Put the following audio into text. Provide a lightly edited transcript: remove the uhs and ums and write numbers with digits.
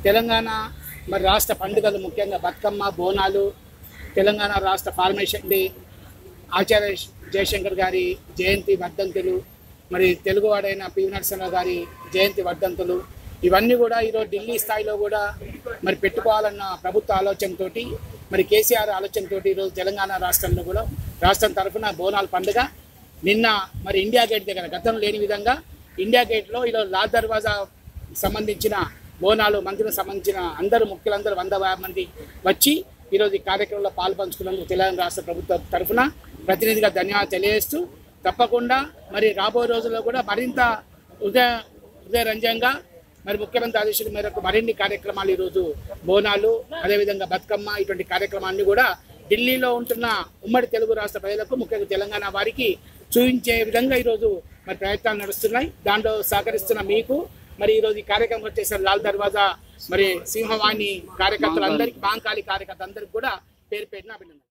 తెలంగాణ మరి రాష్ట్ర పండుగలు ముఖ్యంగా బతుకమ్మ, బోనాలు, తెలంగాణ రాష్ట్ర ఫార్మేషన్ డే, ఆచార్య జయశంకర్ గారి జయంతి వర్ధంతులు, మరి తెలుగువాడైన పివి నరసింహరావు గారి జయంతి వర్ధంతులు, ఇవన్నీ కూడా ఈరోజు ఢిల్లీ స్థాయిలో కూడా మరి పెట్టుకోవాలన్న ప్రభుత్వ ఆలోచనతోటి, మరి కేసీఆర్ ఆలోచనతోటి ఈరోజు తెలంగాణ రాష్ట్రంలో కూడా రాష్ట్రం తరఫున బోనాల పండుగ నిన్న మరి ఇండియా గేట్ దగ్గర గతంలో లేని విధంగా ఇండియా గేట్లో ఈరోజు లాల్ దర్వాజా సంబంధించిన బోనాలు మంత్రులకు సంబంధించిన అందరూ ముఖ్యులందరూ 150 మంది వచ్చి ఈరోజు ఈ కార్యక్రమంలో పాల్పంచుకున్నందుకు తెలంగాణ రాష్ట్ర ప్రభుత్వం తరఫున ప్రతినిధిగా ధన్యవాదాలు తెలియజేస్తూ, తప్పకుండా మరి రాబోయే రోజుల్లో కూడా మరింత ఉదయరంజంగా మరి ముఖ్యమంత్రి ఆదేశాల మేరకు మరిన్ని కార్యక్రమాలు ఈరోజు బోనాలు, అదేవిధంగా బతుకమ్మ, ఇటువంటి కార్యక్రమాన్ని కూడా ఢిల్లీలో ఉంటున్న ఉమ్మడి తెలుగు రాష్ట్ర ప్రజలకు ముఖ్యంగా తెలంగాణ వారికి చూపించే విధంగా ఈరోజు మరి ప్రయత్నాలు నడుస్తున్నాయి. దాంట్లో సహకరిస్తున్న మీకు మరి ఈరోజు ఈ కార్యక్రమం చేసిన లాల్ దర్వాజా మరి సింహవాణి కార్యకర్తలందరికీ, మాంకాళి కార్యకర్తలందరికీ కూడా పేరు పేరున అభినందనలు.